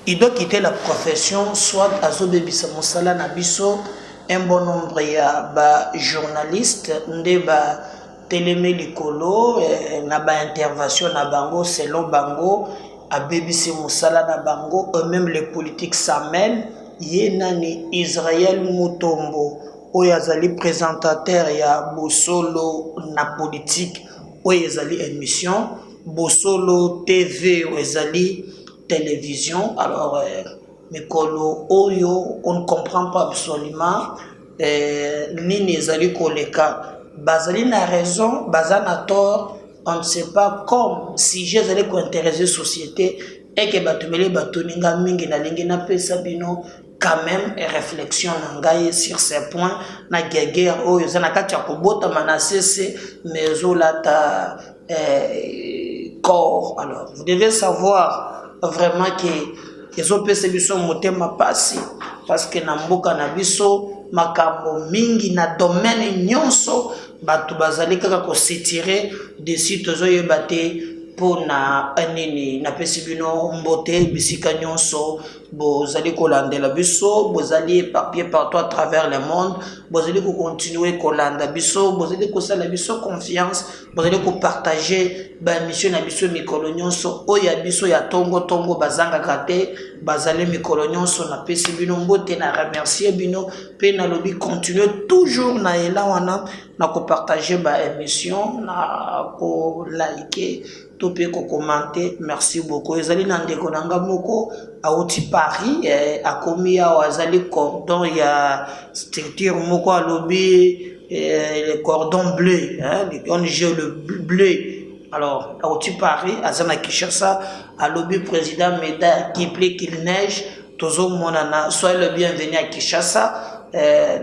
il doit quitter la profession, soit azobebisa mosala na biso. Un bon nombre ya ba journalistes nde ba teleme likolo na ba intervention na bango selon bango abebisi mosala na bango, même les politiques s'en mêlent. Ye nani Israël Mutombo oyo azali présentateur ya Bosolo na politique oyo ezali émission Bosolo TV oyo ezali télévision. Alors mikolo oyo on ne comprend pas absolument nini ezali koleka, bazali na raison baza na tort, on ne sait pas comme si j'allais intéresser société et que batumele batuninga mingi na lingi na pesa bino quand même réflexion nangaye sur ces points na guerre oyo zana kati ya kobota manasese mezolata corps. Alors vous devez savoir vraiment que les opese biso motema pasi parce que na mboka na biso makambo mingi na domaine nyonso batu bazali kaka ko s'étirer des sites ozoyeba te pona nini na pesi bino mbote bisika nyonso bozali kolandela biso, bozali éparpillé partout à travers le monde, bozali ko continuer kolanda biso, bozali ko sala biso confiance, bozali ko partager ba mission na biso mikolo nyonso oya biso ya tongo tongo bazanga kate bazali mikolo nyonso na pesi bino mbote na remercier bino pe na lobi continuer toujours na ela wana na ko partager ba émission na ko liker tout peut commenter. Merci beaucoup. Ezali na ndeko nanga moko auti Paris a commis à azali cordon il y a structure moko à lobby le cordon bleu on joue le bleu. Alors auti Paris azana Kinshasa à lobby président Meda qui plaît qu'il neige tozo monana soyez le bienvenu à Kinshasa.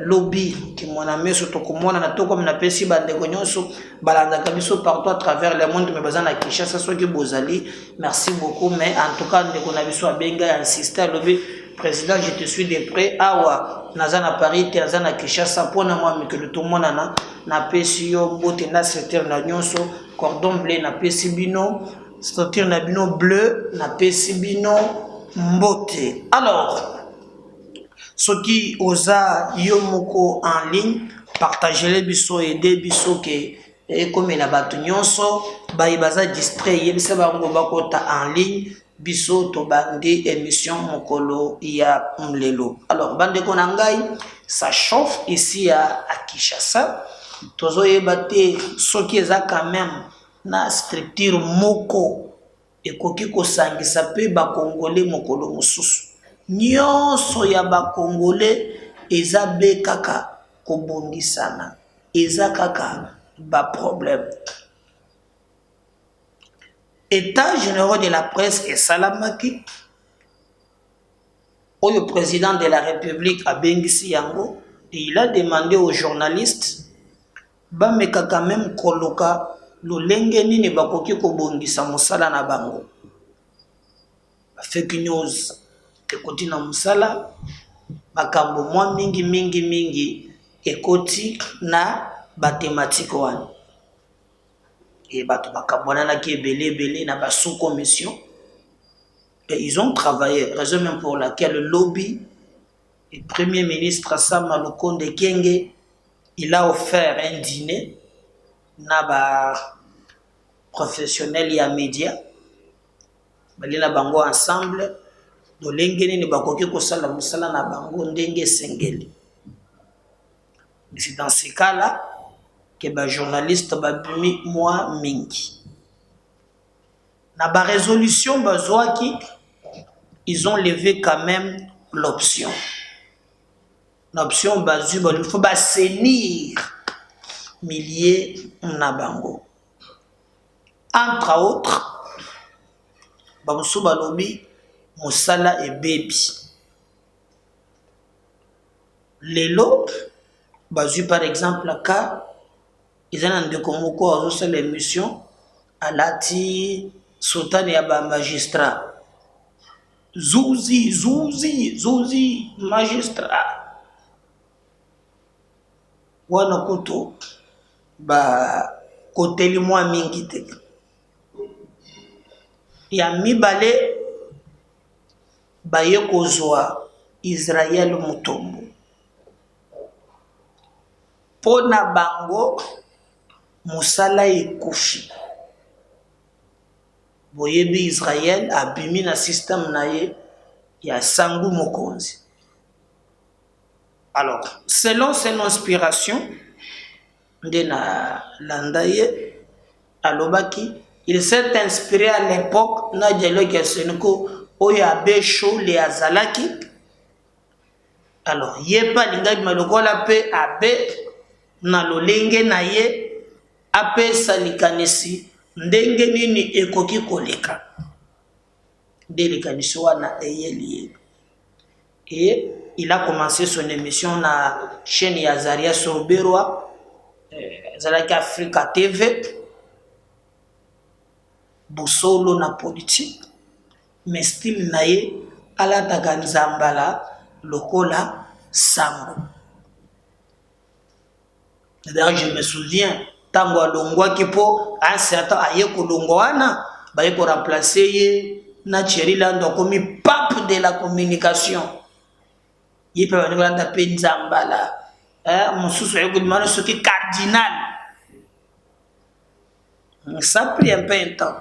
Lobby qui mon ami surtout comme on a tout comme na pesi bande nyonso balanda kabiso partout à travers le monde mais bazana Kinshasa soit que bozali. Merci beaucoup mais en tout cas ndeko na biso abenga insister lobby président je te suis de près awa nazana Paris te nazana Kinshasa pona moi mais que tout le monde na pesi yo mbote na secteur na nyonso cordon bleu na pesi bino structure na bino bleu na pesi bino mbote. Alors ce qui osa yomoko en ligne, partagez-les biso aider biso que comme la batu nyonso ba ibaza distrait yebisa bango bakota en ligne biso to bandi émission mokolo ya mlelo. Alors bande konangai ça chauffe ici à Kinshasa. Tozo yebate ce qui est quand même na structure moko ekoki ko sangisa pe ba congolais mokolo mosusu. Nyonso ya ba congolais eza be kaka kobongisana eza kaka ba problème. État général de la presse et salamaki le président de la République a bengisi yango et il a demandé aux journalistes ba meka quand même koloka lolenge nini bakoki kobongisa mosala na bango. Fake news ekoti na musala makambo mwa mingi ekoti na ba thématique wana et bato bakabwana na ki ebele na ba sous commission et ils ont travaillé, raison même pour laquelle le lobby et premier ministre Sama Lukonde Kenge il a offert un dîner na ba professionnels et médias balina bango ensemble do lengeni ni bakoki ko sala musala na bango ndenge sengeli. C'est dans ce cas-là que ba journaliste ba bimi moi mingi na ba résolution bazwaki ils ont levé quand même l'option bazu il faut ba senir milliers na bango entre autres bamusu balobi Moussala et Baby. Lelo, bazu par exemple, cas, ils ont un de komoko à sur l'émission, à l'ati, sultan et à magistrat. Zouzi, magistrat. Wana koto, ba, côté li moi mingite. Ya mi balé, baye kozwa Israël mutombo. Pona bango musala ekufi. Boyebi Israël abimi na système na ye ya sangu mokonzi. Alors, selon son inspiration, Ndena Landaye, Alobaki, il s'est inspiré à l'époque, na dialogue ya Senko, Oyabe Show le Azalaki. Alors, Yepa Lingabi Malokola pe abe, na lolenge na ye, ape salikanesi, ndenge nini ekoki koleka. Delikanisi wana eyeli. Et il a commencé son émission na chaîne Yazaria Sorberwa, Zalaki Africa TV, Bosolo na politique, mais style naye ala taganzambala lokola sango. D'ailleurs, je me souviens, tango alongwa kipo, un certain aye kolongwana, baye ko remplacer ye na Thierry Lando comme pape de la communication. Il peut venir dans pe nzambala mususu yekudimana soki cardinal. Ça a pris un peu de temps.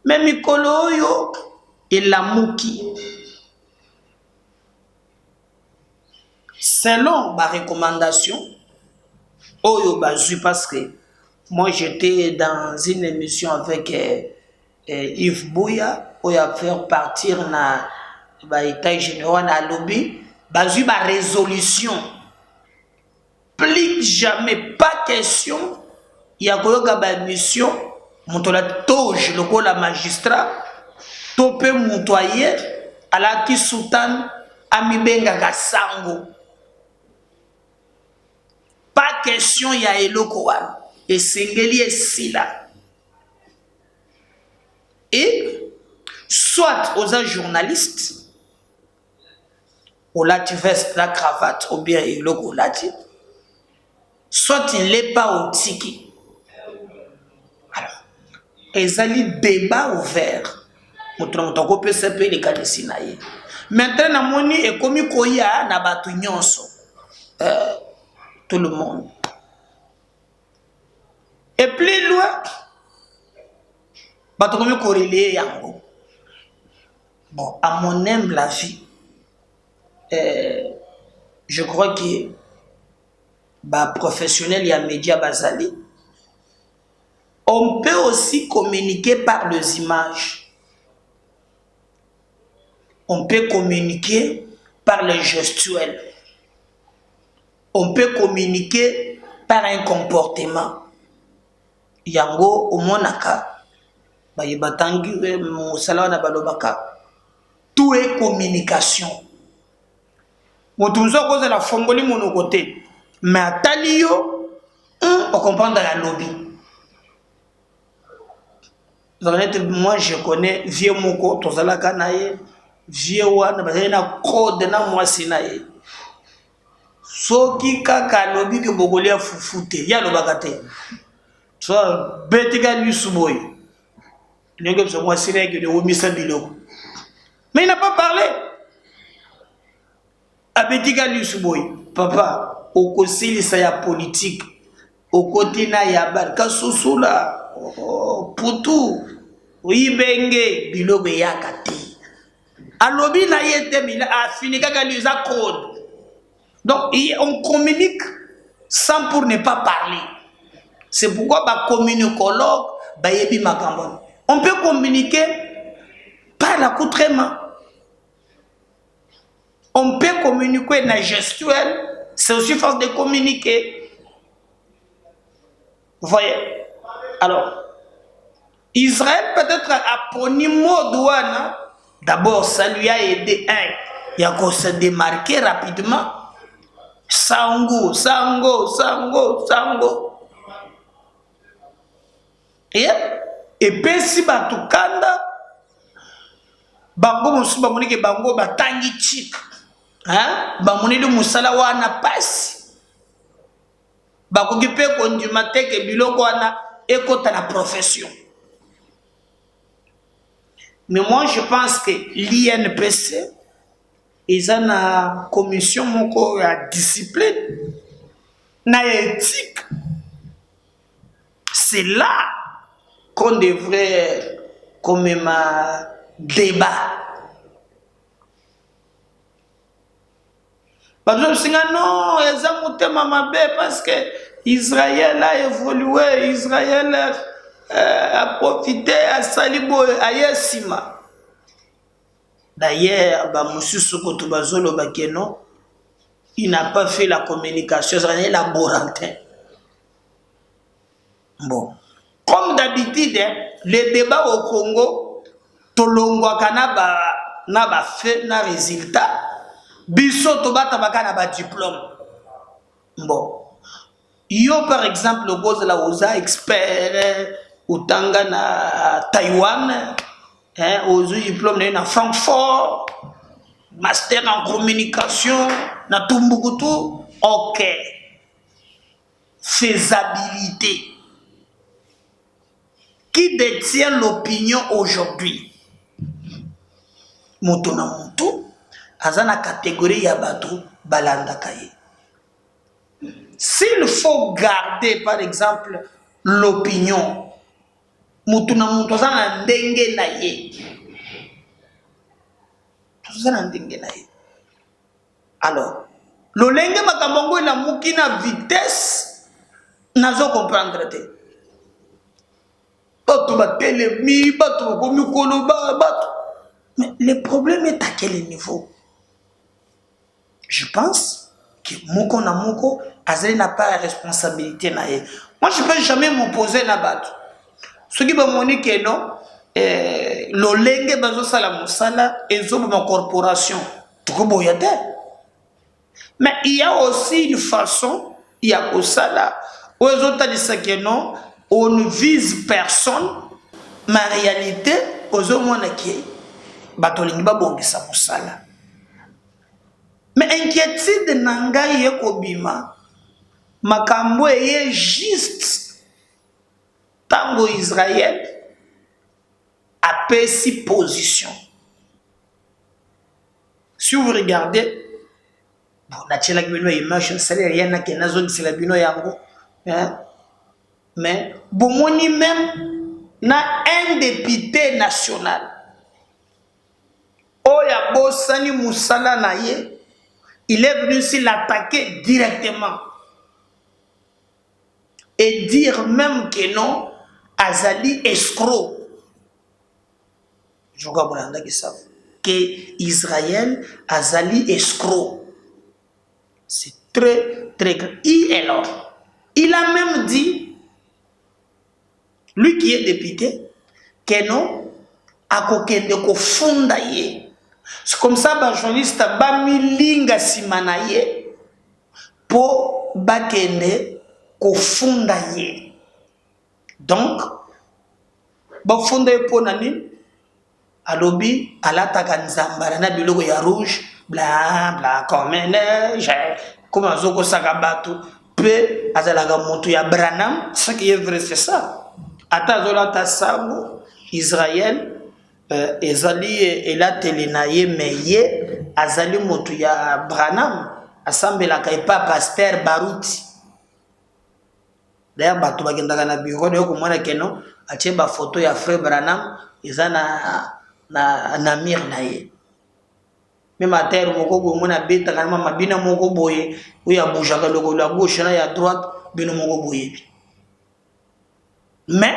Mais mikolo oyo elamuki. Selon ma recommandation, oyo bazui parce que moi j'étais dans une émission avec Yves Bouya, où il a fait partir na l'état général à lobby, bazui ba résolution. Plus jamais, pas question, il y a une mission, montola toge, le la magistrat, topé montoyer, à la qui sultan, amibenga gasango. Pas question, il y a Elokoan, et Sengeli et Sila. Et, soit aux journalistes, au lati veste, la cravate, ou bien Eloko lati, soit il n'est pas au tiki. Alors, ezali débat ouvert. Motrongo peut se payer les cas de Sinaï. Maintenant, moni est comme koya na batu nyonso. Tout le monde. Et plus loin, batu comme corrélé yango. Bon, à mon humble avis, je crois que professionnel et média basali, on peut aussi communiquer par les images. On peut communiquer par les gestuels. On peut communiquer par un comportement. Yango au monaka, batangi musala na balobaka. Tout est communication. Motunzo cause la fongoli monokote. Mais à Talio, on comprend dans la lobby. Moi, je connais vieux moko, tozala kanaye, vieux wana, bazena code na moi sinaye. Soki kaka lobby que bogolia fufute, ya lobakate. So betika lusuboy. N'engem so moi sinaye que de omisa biloko. Mais il n'a pas parlé. A betika lusuboy, papa. Au côté de la politique, au côté de la Kassusula, Poutou, Ibenge, Bilobe Yakati. Alobi na yete mila a fini kaka l'usa code. Donc on communique sans pour ne pas parler. C'est pourquoi ba communicologue ba yebi makambo. On peut communiquer par l'accoutrement. On peut communiquer dans gestuel. C'est aussi force de communiquer. Vous voyez? Alors, Israël peut-être a pris mot douane. D'abord, ça lui a aidé il a se démarquer rapidement. Sango, sango, sango, sango. Et puis si batukanda, bango musuba monike bango batangi chik. Hein? Bamoneli musala wana pasi. Bakoki pe kondima teke biloko wana ekota na profession. Mais moi, je pense que l'INPC, ils ont une commission de discipline, une éthique. C'est là qu'on devrait quand même débat. Par exemple, non, ils ont parce que Israël a évolué, Israël a profité à Salibo, à Yassima. D'ailleurs, il n'a pas fait la communication, c'est un laborantin. Bon. Comme d'habitude, les débats au Congo, Tolongwa Kanaba n'a pas fait un résultat. Biso Tobata Baka n'a pas diplôme. Bon. Yo, par exemple, le gos de la OSA, expert, au Tanga na Taïwan, aux diplômes à Francfort, master en communication, na Tumbuktu, ok. Faisabilité. Qui détient l'opinion aujourd'hui? Moto na moto, azana catégorie yabato balanda kaye. S'il faut garder, par exemple, l'opinion, moto na moto azana ndenge na ye. Alors, le lenge makambongo na mukina vitesse, nazo comprendre te. Mais le problème est à quel niveau? Je pense que Moko na Moko n'a pas la responsabilité. Moi, je ne peux jamais m'opposer à Bato. Ce qui me dit que non, l'olenge bazo sala musala et ma corporation. Mais il y a aussi une façon, il y a aussi là, où les autres disent que non, on ne vise personne, mais en réalité, aux hommes qui batolingi babongisa musala. Mais inquiétude nanga ye kobima, makambo ye juste tango Israël a pris si position. Si vous regardez, mais bomoni même na un député national oya bosani musala na ye, il est venu s'y l'attaquer directement et dire même que non, Azali escroc. Je crois que Israël Azali escroc. C'est très très grave. Il a même dit, lui qui est député, que non, à kokende ko funda ye. C'est comme ça que les journalistes ba milinga simana ye po bakende ko funda ye. Donc, ba funda ye po nani alobi alataka nzambara na biloko ya rouge bla bla comme neige comme azoko sakabato pe azalaga moto ya Branham. Ce qui est vrai c'est ça. Ata zola ta sango Israël ezali ela telenaye meye azali moto ya Branham asambelaka epa pasteur Baruti. D'ailleurs bato bakendaka na bureau de komona keno atie ba photo ya frère Branham eza na mir na ye. Même à terre moko bo mona beta kana mabina moko boye uya boujaka loko la gauche na ya droite bino moko boye. Mais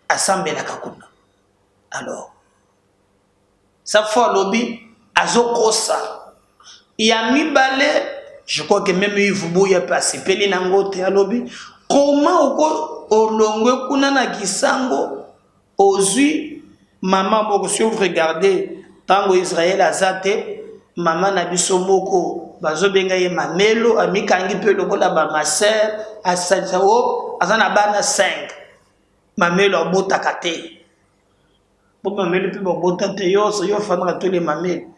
asambelaka kuna. Alors ça fois lobby azokosa il y a mi balé, je crois que même Yves Bouya passé peli nango te lobby comment oko olongwe kuna na kisango ozui maman moko. Si vous regardez tango Israël azate maman na biso moko bazo benga ye mamelo amikangi pe lokola ba maser asanza o azana bana 5 mamelo abota kate. Bon, mamelo pe bota te yo so yo fana tous les mamelo.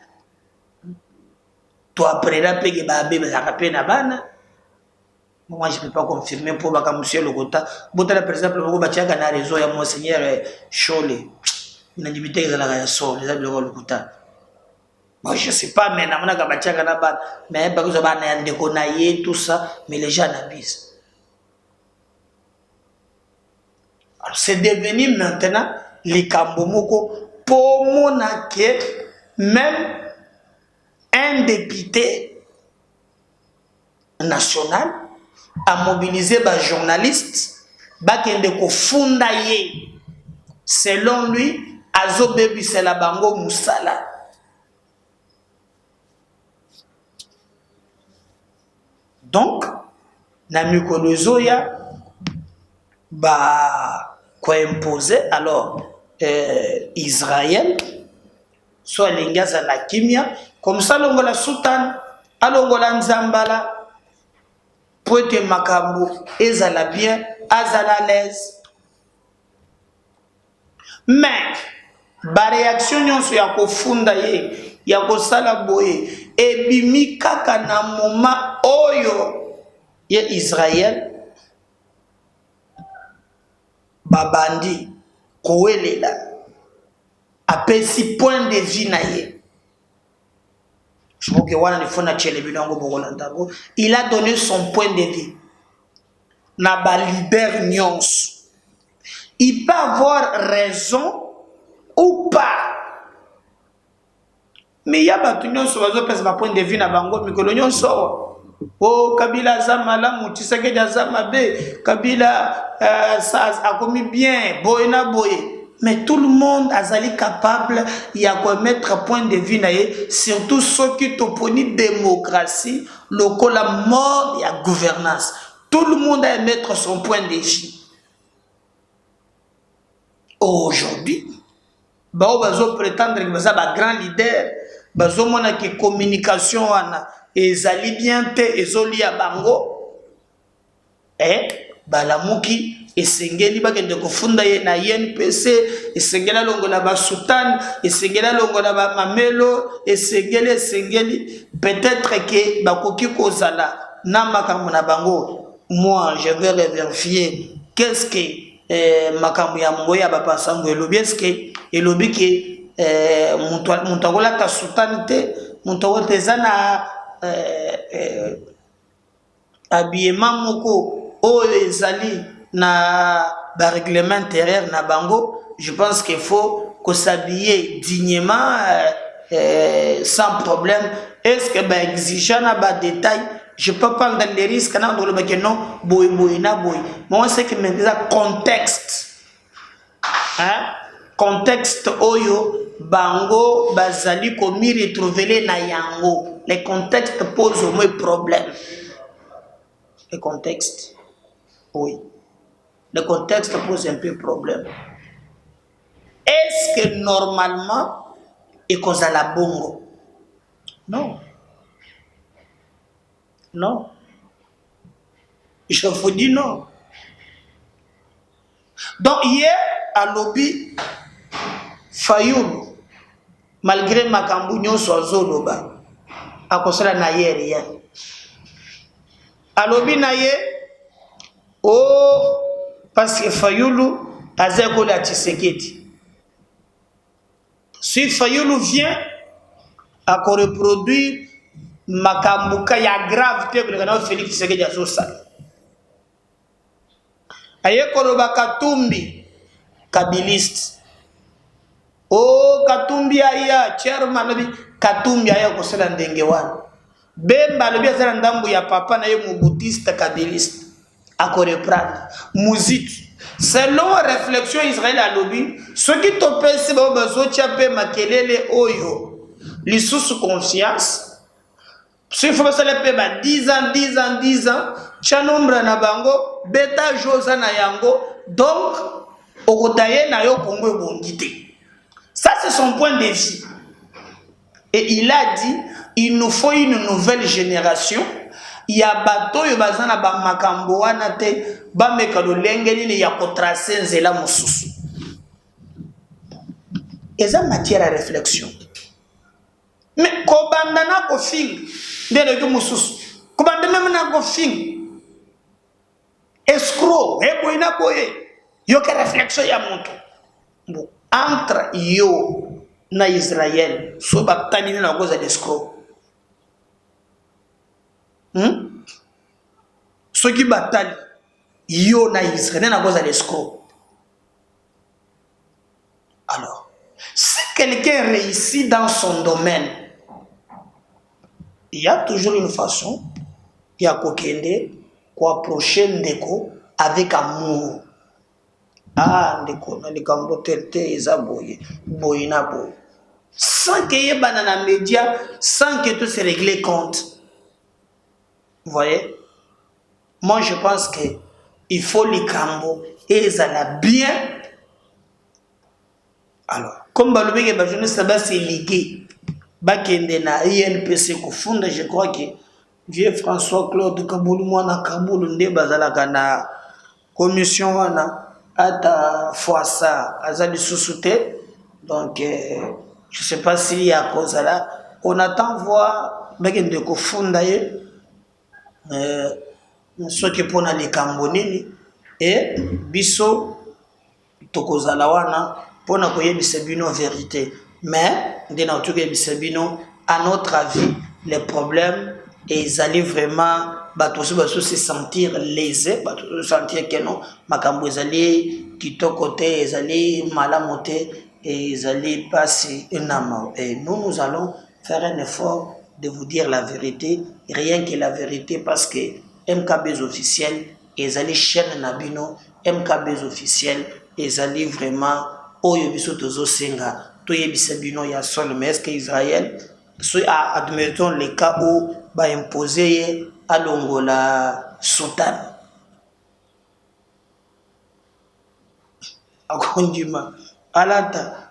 Toi après la pege ba bébé za kapé na bana. Moi je peux pas confirmer pour baka monsieur Lokota. Bota par exemple boko batiaka na réseau ya monseigneur Chole. na limité ezalaka ya solo eza biloko lokuta. Moi je sais pas mais namona ka batiaka na bana mais bakozo bana ya ndeko na ye tout ça mais les gens n'abusent. Alors c'est devenu maintenant les kambomoko pour monake même un député national a mobilisé les journalistes bakende ko funda ye selon lui azobebisela bango musala. Donc na mikolo zoya ba ko imposer alors Israël soit lingaza na kimia comme ça longola sultan alongola nzambala pour être makambo ezala bien azala l'aise. Mais ba réaction nyonso ya kofunda ye ya kosala boye ebimi kaka na moment oyo ye Israël babandi kowelela apesi point de vue na ye. Je crois que wana ni fona chelebino ngo bokolandago il a donné son point de vue na ba liber nyonso. Il peut avoir raison ou pas. Mais il y a batu nyonso bazopesa ba point de vue na bango mikolo nyonso. Oh Kabila Zamala Tshisekedi Azamabe Kabila ça a commis bien boyena boye. Mais tout le monde azali capable ya ko mettre point de vue na ye surtout ceux qui t'opposent démocratie lokola mode ya gouvernance. Tout le monde a mettre son point de vue. Aujourd'hui, bao bazo prétendre que baza ba grand leader, bazo mona ki communication wana ezali bien te ezoli ya bango. Balamuki esengeli bakende kofunda ye na INPC, esengela longola ba sultan, esengela longola ba mamelo, esengeli peut-être que bakoki kozala na makambo na bango. Moi, je vais vérifier qu'est-ce que makambo ya mongo ya bapa sango elobi eske elobi ke muntagola ta sultanité muntagola tezana habillement moko o ezali na ba règlement intérieur na bango. Je pense qu'il faut que s'habiller dignement sans problème. Est-ce que ba exigeant na ba détail. Je peux prendre les risques non boy na boy. Moi c'est que maintenant contexte. Hein? Contexte oyo bango bazali komi retrouver na yango. Les contextes posent au moins problème. Le contexte. Oui. Le contexte pose un peu problème. Est-ce que normalement et cause à la bongo? Non. Non. Je vous dis non. Donc hier, à lobby, Fayoulou, malgré makambu nyonso azoloba, akosala na ye rien. À lobby na ye, oh, parce que Fayoulou azeko la Tshisekedi. Si Fayoulou vient à reproduire makambuka ya gravité que le Félix Tshisekedi a sosala. Aye koloba Katumbi kabiliste. Oh Katumbi aya chairman Katumbi aya kosala ndenge wana. Bemba lobi azala ndambu ya papa na ye mubutiste kabiliste. Akoreprendre muziki. Selon réflexion Israël à lobby, ce qui topesi ba bazo chape makelele oyo. Lisusu confiance. Si faut ça le paie 10 ans, chanombre na bango, beta josa na yango, donc okotaye na yo kongo bongité. Ça c'est son point de vue. Et il a dit, il nous faut une nouvelle génération. Il y a bateau yo bazana ba makambo wana te ba mekalo lengeli ni ya kotracer nzela mususu. Eza matière à réflexion. Mais kobandana ko fing ndele ko mususu kobanda même na ko fing escroc ebo ina boye yo ke réflexion ya muntu bon entre yo na Israël so batani na cause d'escroc ceux qui batali yo na Israël na cause d'escroc. Alors si quelqu'un réussit dans son domaine, il y a toujours une façon ya kokende ko approcher ndeko avec amour. Ah, ndeko na likambo tete eza boye boye na boye, sans que y banana média, sans que tout se règle compte. Vous voyez, moi je pense que il faut likambo et ça l'a bien. Alors comme balobi ke ba jeunesse ba se liguer bakende na INPC ko funda, je crois que vieux François Claude Kabulu mwana Kabulu nde bazalaka na commission wana ata foisa azali sous-souté. Donc je sais pas s'il y a cause là, on attend voir bakende ko funda ye ce qui pona likambo nini et biso tokozala wana pona koyebisa bino vérité. Mais de notre bino, à notre avis, les problèmes et ils allaient vraiment se sentir lésés, se sentir que non, makambo ils allaient quitter côté, ils allaient malamoter et ils allaient passer un amour. Et nous allons faire un effort de vous dire la vérité, rien que la vérité, parce que MKB officiels, ils allaient chaîne nabino, MKB officiels, ils allaient vraiment oyo biso tozo senga toyebisa bino ya sol. Mais est-ce que Israël, admettons le cas où ba imposer à l'Angola sultan akondima alata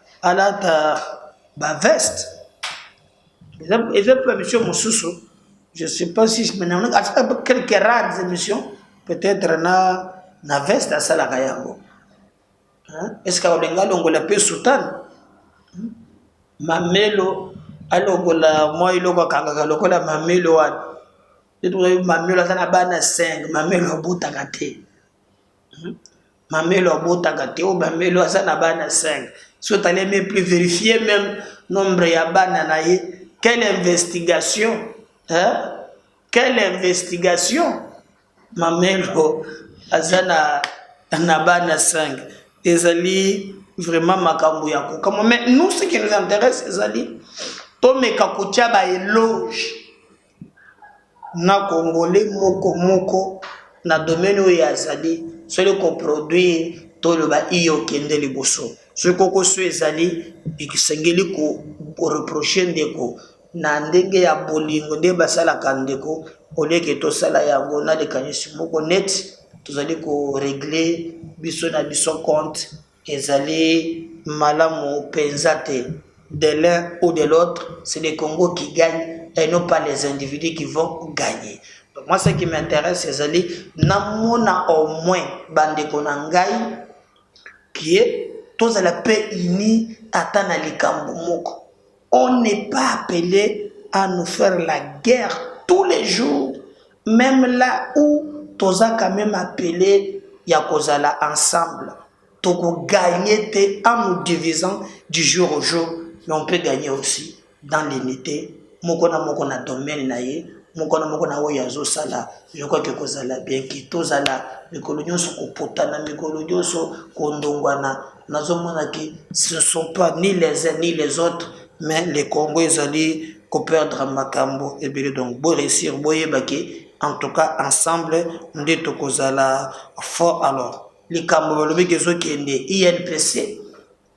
ba veste ils ont pas monsieur Moussoussou, je sais pas si maintenant quelques rares émissions peut-être na veste à salaka yango. Est-ce que olenga longola pe sultan mamelo alongola moi iloko kanga lokola mamelo wana eto mamelo sana bana 5 mamelo abutaka te mamelo abutaka te o mamelo sana bana 5 so t'allais même plus vérifier même nombre ya bana na ye. Quelle investigation quelle investigation mamelo azana na bana 5 ezali vraiment makambo ya kokama. Mais nous ce qui nous intéresse ezali tomeka kotia ba éloge na congolais moko na domaine où yazali celui qu'on produit to le ba iyo kende liboso ce koko so ezali ikisengeli ko reprocher ndeko na ndenge ya bolingo nde basala kandeko oleke to sala yango na de kanyisi moko net tozali ko régler biso na biso compte ezali malamu penzate de l'un ou de l'autre. C'est les Congos qui gagnent et non pas les individus qui vont gagner. Donc moi ce qui m'intéresse c'est ezali namona au moins bande konangai qui est tous à la paix unie atana likambo moko. On n'est pas appelé à nous faire la guerre tous les jours, même là où toza quand même appelé ya kozala ensemble. Toko gagner en nous divisant du jour au jour, mais on peut gagner aussi dans l'unité. Mokona domaine naie, mokona oyazo sala. Je crois que kozala bien ki tozala mikolo nyonso ko potana mikolo nyonso ko ndongwana. Nazomona ki ce ne sont pas ni les uns ni les autres, mais les Congolais ezali ko perdre makambo et bien donc bo réussir boyebaki en tout cas ensemble nde tokozala fort. Alors les Cambodgiens qui sont INPC,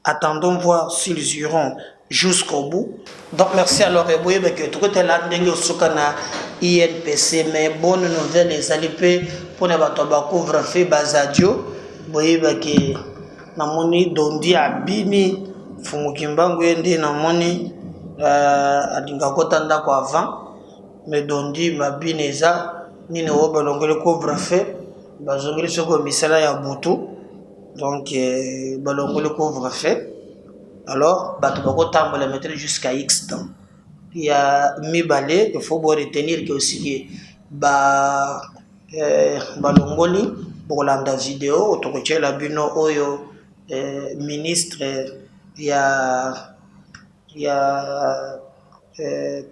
attendons voir s'ils iront jusqu'au bout. Donc merci alors et oui que tout est là dengue sukana INPC, mais bonne nouvelle les alipé pour ne pas couvrir fait basadio boye que namoni dondi abini fumukimbangu yende namoni adinga kotanda kwa avant mais dondi mabineza nini woba longole couvre fait bazongeli soko misala ya butu donc balongole couvre fait. Alors bato bako tambola mettre jusqu'à X temps. Il y a mibale, il faut retenir que aussi balongoli pour landa vidéo autokoche la bino oyo ministre il y a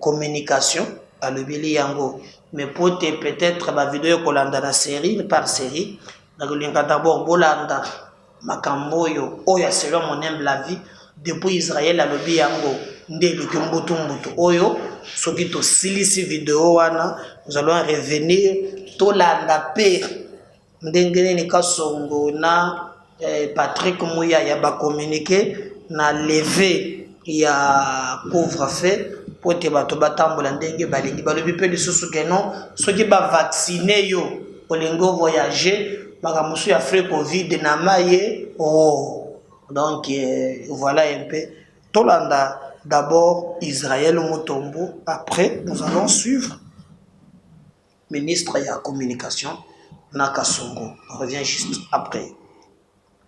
communication à l'obéli yango. Mais pour peut-être ma vidéo kolanda na série par série, nakolinga d'abord bolanda makambo oyo selon mon humble avis depuis Israël à l'obéli yango ndeli kumbutu mbutu oyo soki to silisi vidéo wana nous allons revenir to landa pe ndenge nini Kasongo na Patrick Mouya ya ba communiquer na lever ya couvre-feu pour te bato batambola ndenge balingi balobi pe lisusu ke non soki ba vacciner yo olingo voyager makamusu ya frais covid na maye oh donc voilà un peu tolanda d'abord Israël Mutombo, après nous allons suivre ministre de la communication Naka Songo. On revient juste après.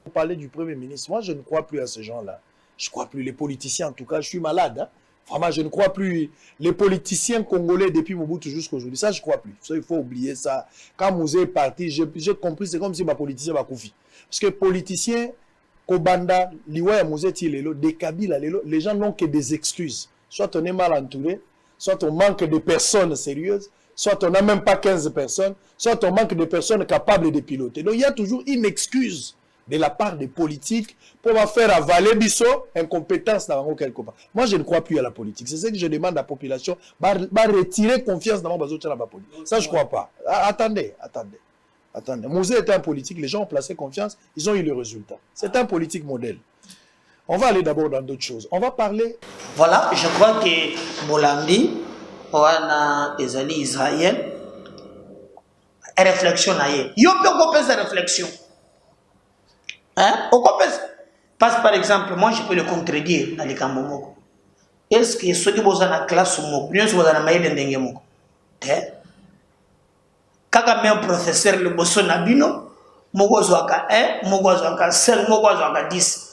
Vous parlez du Premier ministre. Moi, je ne crois plus à ces gens-là. Je ne crois plus. Les politiciens, en tout cas, je suis malade. Hein? Vraiment, je ne crois plus. Les politiciens congolais depuis Mobutu jusqu'à aujourd'hui, ça, je ne crois plus. Ça, il faut oublier ça. Quand Mouzé est parti, j'ai compris, c'est comme si ma politicien m'a confié. Parce que politiciens, Kobanda, Liwaya Mouzé, des Kabila, les gens n'ont que des excuses. Soit on est mal entouré, soit on manque de personnes sérieuses, soit on n'a même pas 15 personnes, soit on manque de personnes capables de piloter. Donc il y a toujours une excuse de la part des politiques pour faire avaler Bisso incompétence dans quelque part. Moi, je ne crois plus à la politique. C'est ce que je demande à la population, retirer confiance dans mon politique. Ça, je ne crois pas. Attendez. Mouzé était un politique, les gens ont placé confiance, ils ont eu le résultat. C'est un politique modèle. On va aller d'abord dans d'autres choses. On va parler... Voilà, je crois que Bolandi, Oana Ezali Israël, réflexion naïe. Yo peut couper cette réflexion. Hein? Parce par exemple, moi je peux le contredire dans les Kambomoko. Est-ce que ceux qui sont dans la classe sont bien dans la maïle d'Engemoko? Kaka même professeur le bosso nabino, moko zwaka 1, moko zwaka 5, moko zwaka 10.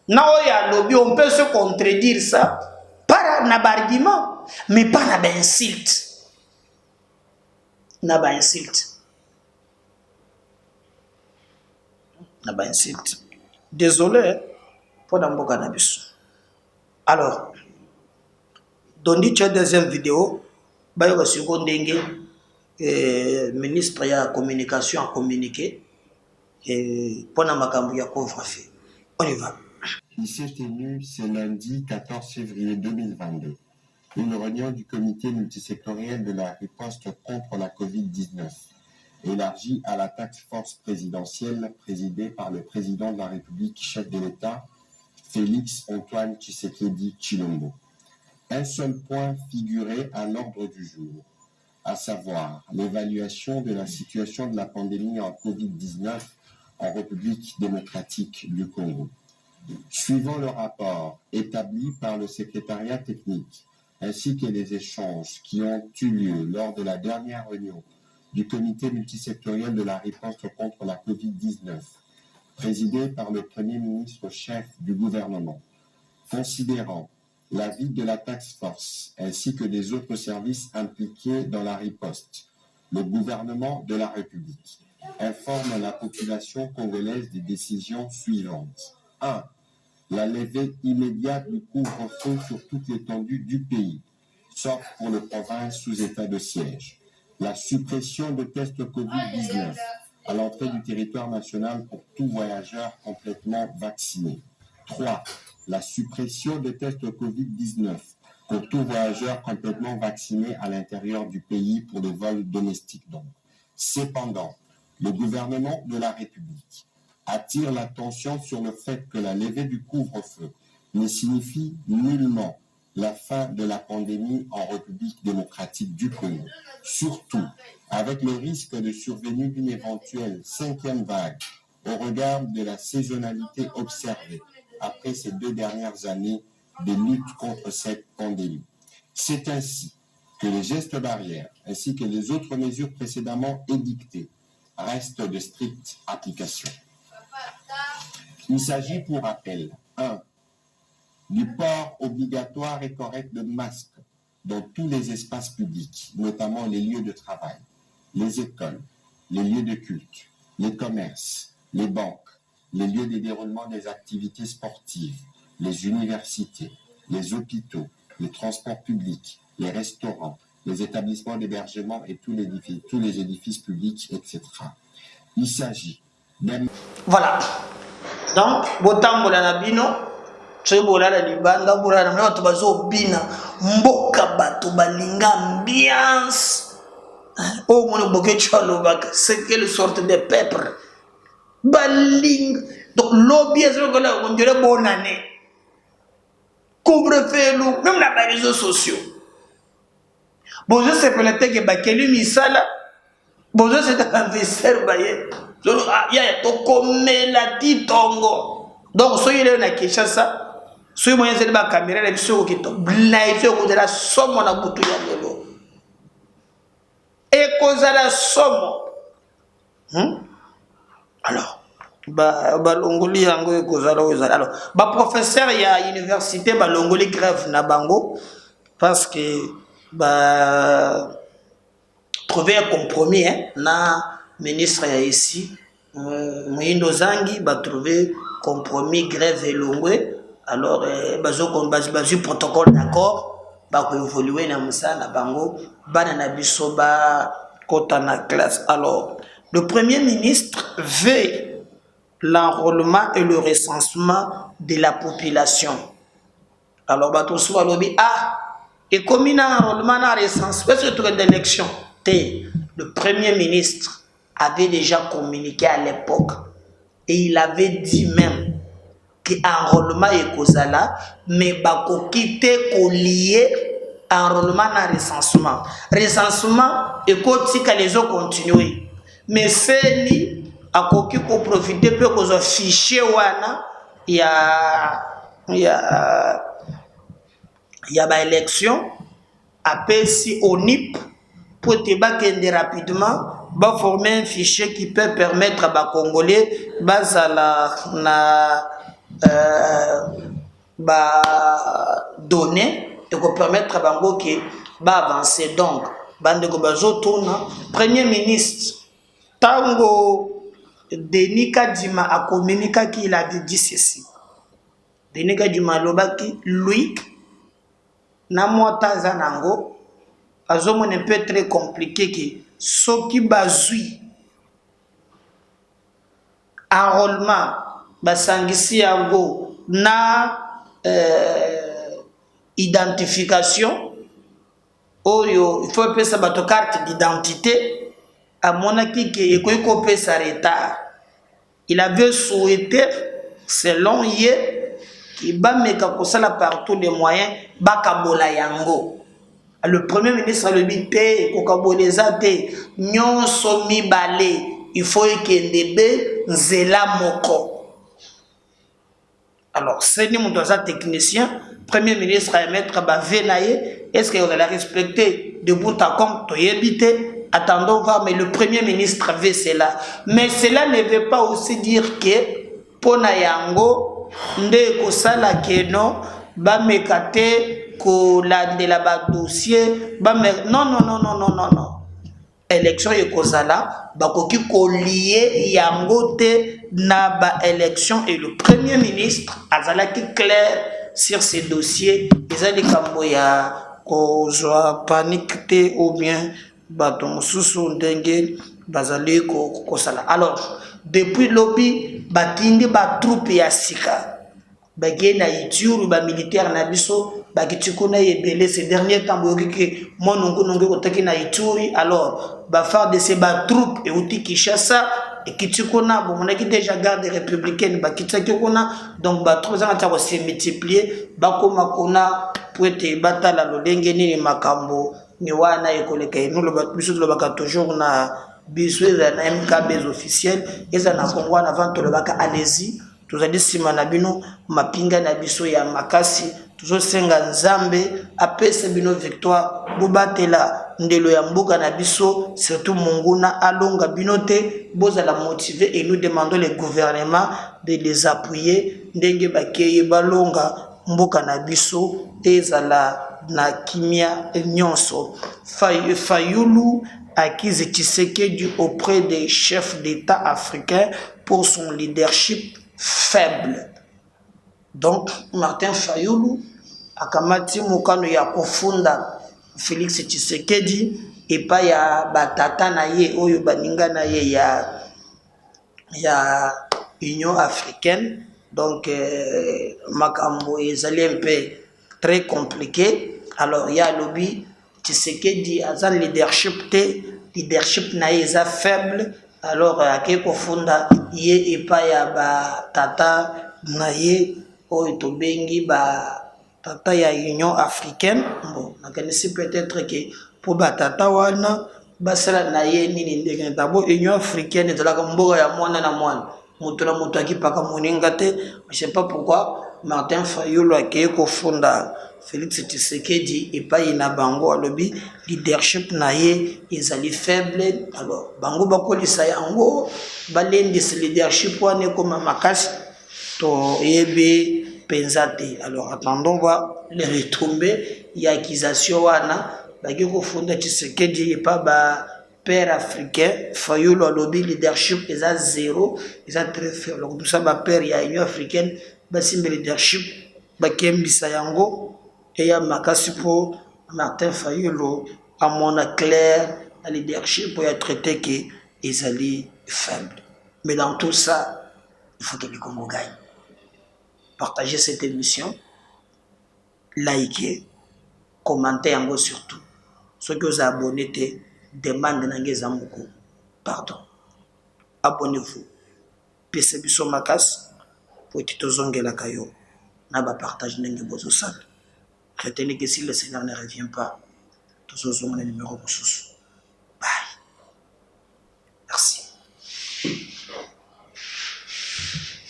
Na oya lobby, on peut se contredire ça par un argument, mais pas un insulte. Naba insulte. Désolé pour Nambo Cannabis. Alors, dans la deuxième vidéo, Bayo Sikondenge, ministre de la communication a communiqué pour Namakambu ya couvre-feu. On y va. Il s'est tenu ce lundi 14 février 2022 une réunion du comité multisectoriel de la riposte contre la Covid-19, élargie à la task force présidentielle présidée par le président de la République, chef de l'État, Félix Antoine Tshisekedi Tshilombo. Un seul point figurait à l'ordre du jour, à savoir l'évaluation de la situation de la pandémie en Covid-19 en République démocratique du Congo. Suivant le rapport établi par le secrétariat technique, ainsi que les échanges qui ont eu lieu lors de la dernière réunion du comité multisectoriel de la riposte contre la Covid-19, présidé par le Premier ministre chef du gouvernement, considérant l'avis de la task force ainsi que des autres services impliqués dans la riposte, le gouvernement de la République informe la population congolaise des décisions suivantes. 1. La levée immédiate du couvre-feu sur toute l'étendue du pays, sauf pour les provinces sous état de siège. La suppression de tests Covid-19 à l'entrée du territoire national pour tout voyageur complètement vacciné. 3. La suppression des tests Covid-19 pour tout voyageur complètement vacciné à l'intérieur du pays pour les vols domestiques. Donc. Cependant, le gouvernement de la République attire l'attention sur le fait que la levée du couvre-feu ne signifie nullement la fin de la pandémie en République démocratique du Congo. Surtout, avec le risque de survenue d'une éventuelle 5e vague au regard de la saisonnalité observée après ces 2 dernières années de lutte contre cette pandémie. C'est ainsi que les gestes barrières ainsi que les autres mesures précédemment édictées restent de stricte application. Il s'agit pour rappel 1. Du port obligatoire et correct de masques dans tous les espaces publics, notamment les lieux de travail, les écoles, les lieux de culte, les commerces, les banques, les lieux de déroulement des activités sportives, les universités, les hôpitaux, les transports publics, les restaurants, les établissements d'hébergement et tous les édifices publics, etc. Il s'agit d'un... Voilà. Donc, botambola na bino, tshebola la libanda, bola na bato bazo bina, mboka bato balinga ambiance. Oh mon boké tchalobak, c'est quelle sorte de peuple. Baling. Donc lobby est ce que là on dirait bonne année. Couvre-feu, même dans les réseaux sociaux. Bon, je sais peut-être que Bakelu Misala, bon, je sais que l'investisseur Baye, il y a tout comme la dit tongo. Donc, soyez là, on a quelque ça. Soyez moyen de la caméra, la vision qui tombe. Blaïfé au de la somme, on a boutou ya lelo. Et cause à la somme. Alors, balongoli yango e cause à la. Alors, professeur, il y a université, balongoli grève na bango. Parce que, trouver un compromis, na ministre ici, Moïndo Zangi, trouver compromis, grève et longwe. Alors, bazo protocole d'accord, évoluer na musa na bango, na biso kota na classe. Alors, le premier ministre veut l'enrôlement et le recensement de la population. Alors, bato soit lobby et comme il y a un enrôlement et un recensement, c'est une élection. Le premier ministre avait déjà communiqué à l'époque et il avait dit même que enrôlement est causala, mais bako quitter collier enrôlement et recensement. Recensement et quand les autres continuent. Mais c'est lui à qui pour profiter peu qu'on fichier wana il y a ba élection après si au NIP pour te bakender rapidement, va former un fichier qui peut permettre à Congolais donner et qu'on permettre à Bango qui va avancer. Donc, bande Gobazo tourne, premier ministre Tango Denis Kadima a communiqué qu'il avait dit ceci. Denis Kadima Lobaki, lui, Namota Zanango. Azomon un peu très compliqué que ce qui bazui enrôlement basangisi yango na identification oyo il faut appeler ça bato carte d'identité à mon aki que ekoiko pe sa retard. Il avait souhaité selon ye ki ba meka kosala par tous les moyens bakabola yango. Le premier ministre le dit nyonso mibale il faut ekendebe nzela moko. Alors c'est ni mon technicien premier ministre à mettre venaye est-ce que vous allez respecter de bout à compte to yebite attendons voir mais le premier ministre veut cela mais cela ne veut pas aussi dire que pona yango nde ko sala keno ba mekate kolandela ba dossier non élection ekozala bakoki kolier yango te na ba élection et le premier ministre azalaki clair sur ces dossiers ezali kambo ya kozwa panique te ou bien bato mosusu ndenge bazali kosala. Alors depuis lobby batindi ba troupe ya sika bagé na Ituri ba militaire na biso bakitikuna yebele ces derniers temps boyoki mon nongo kotaki na Ituri. Alors ba faire de ces ba troupes et outi Kinshasa et kitikuna bon on a qui déjà garde républicaine bakitaki kuna donc ba troupes za ta se multiplier bakoma kuna pour être batala lolenge ni makambo ni wana ekoleka ino lo biso lo baka toujours na biso na MKB officiel eza na Congo na vente le baka allez-y tozali sima na bino mapinga na biso ya makasi tozosenga nzambe apesa bino victoire bobatela ndelo ya mboka na biso surtout monguna alonga bino te bozala motiver et nous demandons le gouvernement de les appuyer ndenge bakeye balonga mboka na biso ezala na kimia nyonso. Fayulu acquise Tshisekedi auprès des chefs d'État africains pour son leadership faible. Donc Martin Fayulu akamati mukano ya kofunda Félix Tshisekedi epai ya batata na ye oyo baninga na ye ya Union africaine. Donc makambo ezali un peu très compliqué. Alors il y a lobby Tshisekedi aza leadership na ye eza faible. Alors ake kofunda ye epai ya batata na ye oyo tobengi tata ya Union africaine. Bon, nakanisi peut-être que pour batata wana basala na ye nini ndenge d'abord Union africaine ezalaka mboka ya mwana na mwana mutu na mutu akipaka moninga te. Je sais pas pourquoi Martin Fayulu akeye kofunda Félix Tshisekedi epai na bango alobi leadership na ye ezali faible. Alors bango bakolisa yango balendisa leadership wana ekoma makasi to yebe penzate. Alors attendons voir les retombées ya accusation wana baki kofunda Tshisekedi epa ba père africain. Fayulu alobi leadership eza zéro, eza très faible. Donc tout ça ba père ya Union africaine basimbe leadership bakembisa yango eya makasi po Martin Fayulu amona clair la leadership pour traiter que ezali faible. Mais dans tout ça, il faut que le Congo gagne. Partagez cette émission, likez, commentez yango surtout. Ceux qui vous abonnez, demandez nangeza moko. Pardon. Abonnez-vous. Pese biso makas pour titozongela kayo. Naba partage nenge bozo sal. Retenez que si le Seigneur ne revient pas, tous os le numéro ressources. Bye. Merci.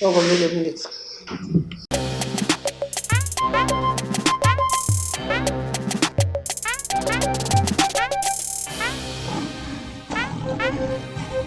On remet les minutes.